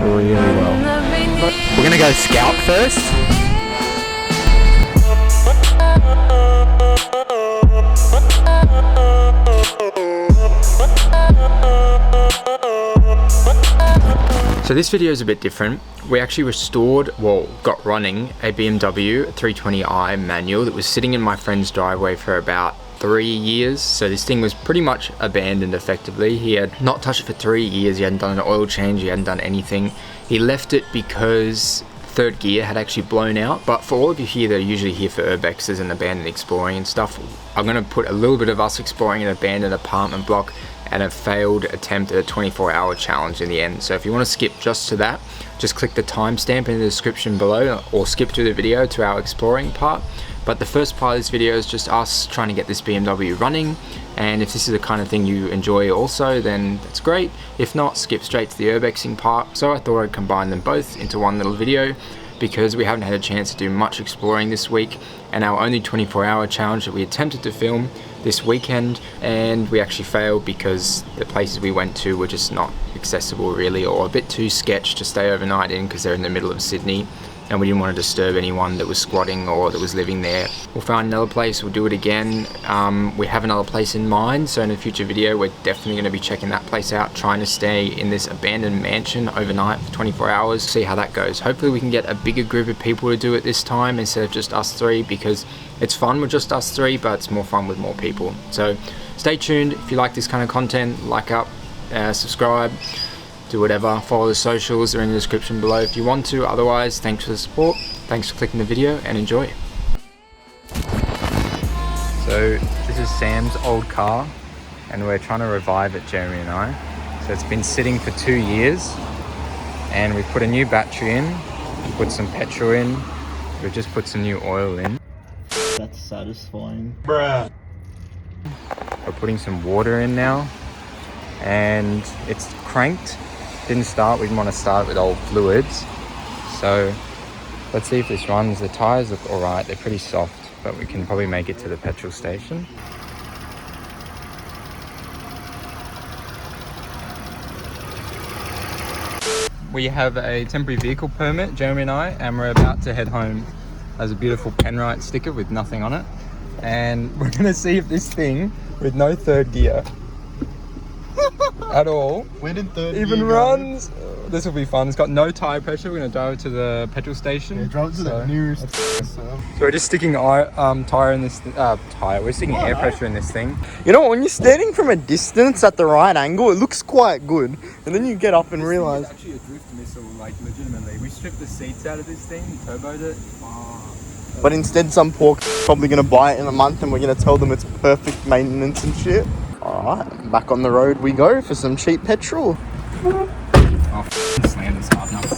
really well. We're gonna go scout first. So this video is a bit different. We actually restored, well, got running a BMW 320i manual that was sitting in my friend's driveway for about 3 years. So this thing was pretty much abandoned effectively. He had not touched it for 3 years. He hadn't done an oil change. He hadn't done anything. He left it because third gear had actually blown out. But for all of you here that are usually here for urbexes and abandoned exploring and stuff, I'm going to put a little bit of us exploring an abandoned apartment block and a failed attempt at a 24-hour challenge in the end. So if you want to skip just to that, just click the timestamp in the description below or skip to the video to our exploring part. But the first part of this video is just us trying to get this BMW running, and if this is the kind of thing you enjoy also, then that's great. If not, skip straight to the urbexing part. So I thought I'd combine them both into one little video because we haven't had a chance to do much exploring this week, and our only 24-hour challenge that we attempted to film this weekend, and we actually failed because the places we went to were just not accessible really, or a bit too sketch to stay overnight in because they're in the middle of Sydney and we didn't want to disturb anyone that was squatting or that was living there. We'll find another place, we'll do it again. We have another place in mind, so in a future video we're definitely going to be checking that place out, trying to stay in this abandoned mansion overnight for 24 hours, see how that goes. Hopefully we can get a bigger group of people to do it this time instead of just us three, because it's fun with just us three, but it's more fun with more people. So stay tuned. If you like this kind of content, like up, subscribe, do whatever, follow the socials, they're in the description below if you want to. Otherwise, thanks for the support, thanks for clicking the video, and enjoy. So this is Sam's old car and we're trying to revive it, Jeremy and I. So it's been sitting for 2 years and we put a new battery in, put some petrol in, we just put some new oil in. That's satisfying. Bruh. We're putting some water in now and it's cranked. Didn't start, we didn't want to start with old fluids. So let's see if this runs. The tires look alright, they're pretty soft, but we can probably make it to the petrol station. We have a temporary vehicle permit, Jeremy and I, and we're about to head home. There's a beautiful Penrite sticker with nothing on it. And we're gonna see if this thing, with no third gear at all, even runs. This will be fun. It's got no tire pressure. We're gonna drive it to the petrol station. Yeah, drive it to the nearest. So we're just sticking tire in this we're sticking air pressure in this thing. You know, when you're standing from a distance at the right angle, it looks quite good, and then you get up and realize it's actually a drift missile, like legitimately. We stripped the seats out of this thing, turboed it. But instead some pork's probably going to buy it in a month and we're going to tell them it's perfect maintenance and shit. Alright, back on the road we go for some cheap petrol. Oh, slammed this hard enough.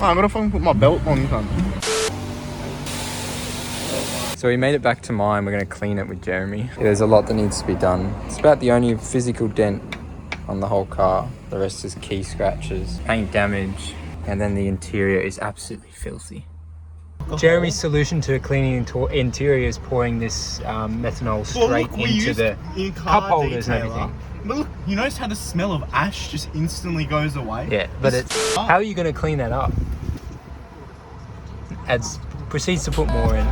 Oh, I gotta fucking put my belt on, cunt. So we made it back to mine. We're going to clean it with Jeremy. There's a lot that needs to be done. It's about the only physical dent on the whole car. The rest is key scratches, paint damage, and then the interior is absolutely filthy. Jeremy's solution to cleaning interior is pouring this methanol straight into the cup holders and everything. But look, you notice how the smell of ash just instantly goes away? Yeah, but it's how are you going to clean that up? Proceeds to put more in.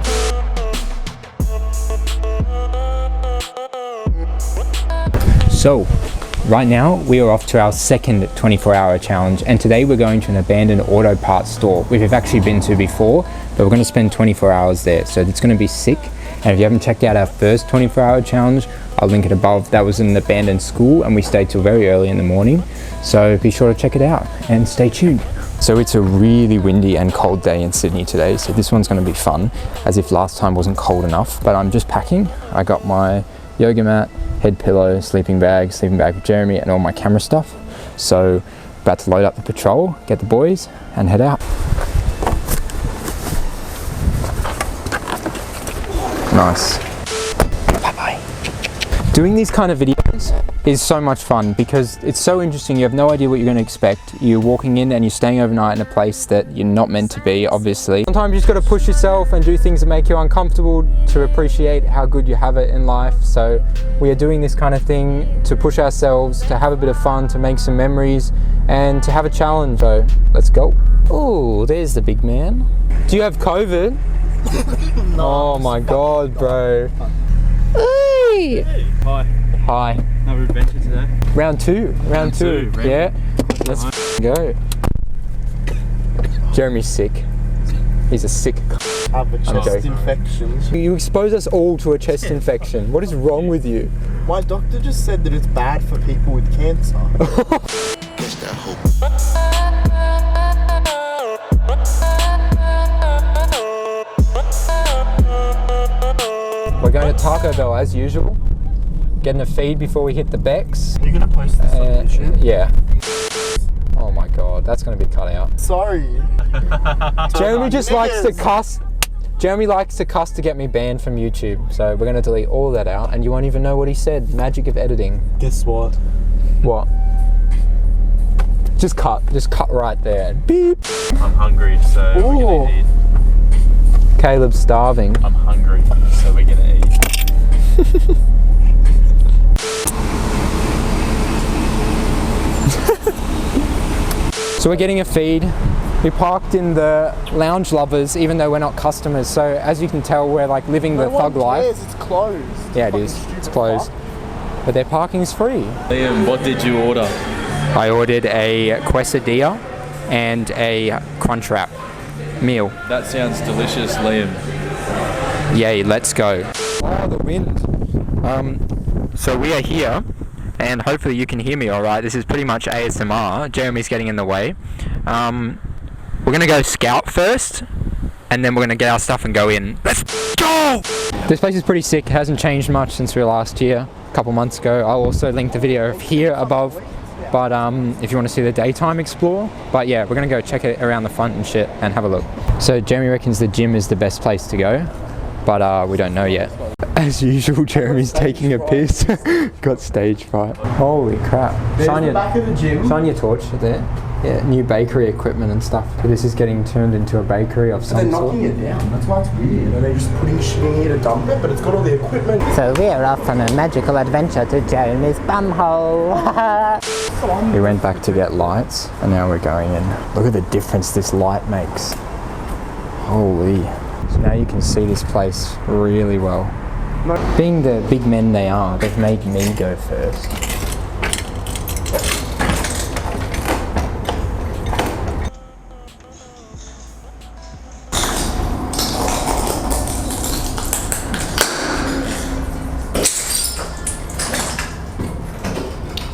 So, right now we are off to our second 24-hour challenge, and today we're going to an abandoned auto parts store, which we've actually been to before, but we're going to spend 24 hours there, so it's going to be sick. And if you haven't checked out our first 24-hour challenge, I'll link it above. That was in an abandoned school and we stayed till very early in the morning, so be sure to check it out and stay tuned. So it's a really windy and cold day in Sydney today, so this one's going to be fun, as if last time wasn't cold enough. But I'm just packing. I got my yoga mat, head pillow, sleeping bag with Jeremy, and all my camera stuff. So about to load up the patrol, get the boys and head out. Nice. Bye-bye. Doing these kind of videos is so much fun because it's so interesting. You have no idea what you're going to expect. You're walking in and you're staying overnight in a place that you're not meant to be, obviously. Sometimes you just got to push yourself and do things that make you uncomfortable to appreciate how good you have it in life. So we are doing this kind of thing to push ourselves, to have a bit of fun, to make some memories, and to have a challenge. So let's go. Oh, there's the big man. Do you have COVID? No, oh my God, bro. Hey! Hi. Hi. Another adventure today. Round two. Yeah. Let's go. Jeremy's sick. He's a sick. Have a chest infection. You expose us all to a chest infection. What is wrong with you? My doctor just said that it's bad for people with cancer. We're going to Taco Bell as usual. Getting a feed before we hit the Becks. You're gonna post this on YouTube? Yeah. Oh my God, that's gonna be cut out. Sorry. Jeremy just likes to cuss. Jeremy likes to cuss to get me banned from YouTube. So we're gonna delete all that out and you won't even know what he said. Magic of editing. Guess what? What? Just cut right there. Beep. I'm hungry, so we're gonna eat. Caleb's starving. I'm hungry, so we're gonna eat. So we're getting a feed. We parked in the Lounge Lovers, even though we're not customers. So as you can tell, we're like living the thug life. It's closed. Yeah, it is. It's closed. But their parking's free. Liam, what did you order? I ordered a quesadilla and a Crunchwrap meal. That sounds delicious, Liam. Yay, let's go. Oh, the wind. So we are here, and hopefully you can hear me all right. This is pretty much ASMR. Jeremy's getting in the way. We're gonna go scout first, and then we're gonna get our stuff and go in. Let's go! This place is pretty sick. It hasn't changed much since we were last here, a couple months ago. I'll also link the video here above, but if you want to see the daytime explore. But yeah, we're gonna go check it around the front and shit and have a look. So Jeremy reckons the gym is the best place to go, but we don't know yet. As usual, Jeremy's taking a piss. Got stage fright. Holy crap. There's the back of the gym. Shine your torch there. Yeah, new bakery equipment and stuff. So this is getting turned into a bakery of some sort. They're knocking it down. That's why it's weird. And they're just putting shit in here to dump it, but it's got all the equipment. So we're off on a magical adventure to Jeremy's bumhole. We went back to get lights and now we're going in. Look at the difference this light makes. Holy. So now you can see this place really well. Being the big men they are, they've made me go first.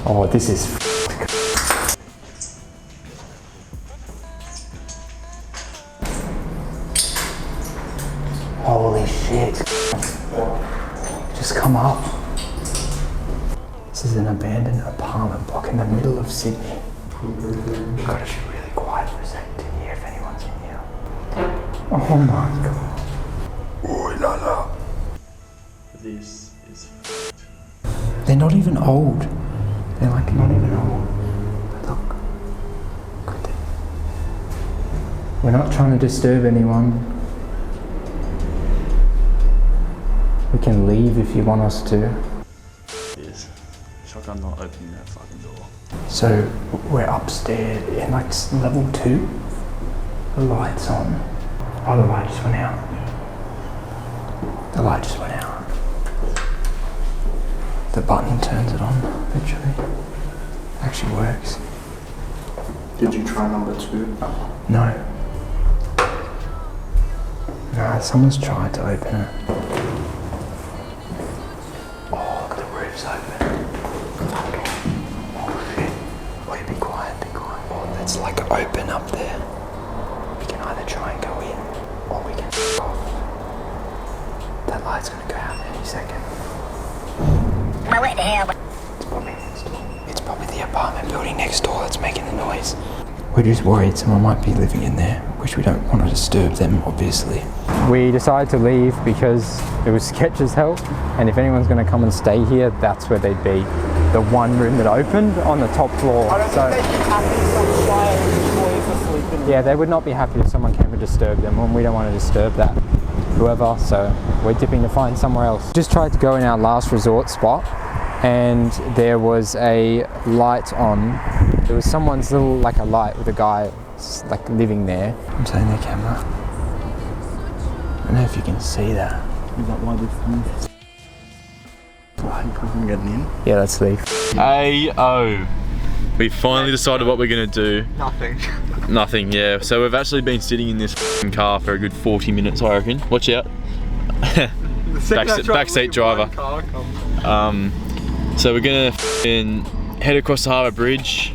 Oh, this is holy shit. Just come up. This is an abandoned apartment block in the middle of Sydney. Gotta be really quiet for a second to hear if anyone's in here. Oh my God. Oh la la. This is. They're not even old. They're like not even old. But look. Look at them. We're not trying to disturb anyone. We can leave if you want us to. Yes. Shock I'm not opening that fucking door. So we're upstairs in like level 2. The light's on. Oh, the light just went out. The light just went out. The button turns it on, literally. Actually works. Did you try number 2? No. Nah, someone's tried to open it. Oh, look, the roof's open. Oh shit. Wait, be quiet, be quiet. Oh, that's like open up there. We can either try and go in, or we can f*** off. That light's gonna go out any second. It's probably the apartment building next door that's making the noise. We're just worried someone might be living in there, which we don't want to disturb them, obviously. we decided to leave because it was sketch as hell, and if anyone's going to come and stay here, that's where they'd be. The one room that opened on the top floor. Yeah, they would not be happy if someone came and disturbed them, and we don't want to disturb that whoever, so we're dipping to find somewhere else. Just tried to go in our last resort spot, and there was a light on. There was someone's little, like a light with a guy like living there. I'm saying their camera. I don't know if you can see that. Is that why this I'm getting in? Yeah, let's leave. Ayo. We finally decided what we're gonna do. Nothing. Nothing, yeah. So we've actually been sitting in this car for a good 40 minutes, I reckon. Watch out. Backseat driver. So we're gonna head across the harbour bridge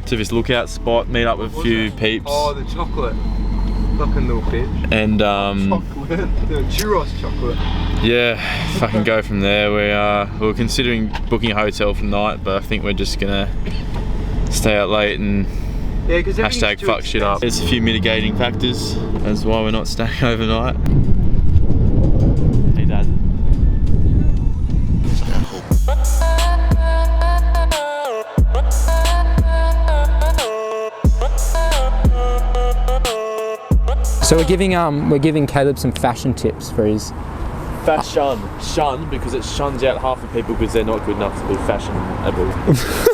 to this lookout spot, meet up with a few peeps. Oh, the chocolate. Fucking little bitch. And chocolate. The churros chocolate. yeah, fucking go from there. We were considering booking a hotel for the night, but I think we're just gonna stay out late and hashtag fuck shit up. There's a few mitigating factors as why we're not staying overnight. Hey Dad. So we're giving Caleb some fashion tips for his Shun because it shuns out half the people because they're not good enough to be fashionable.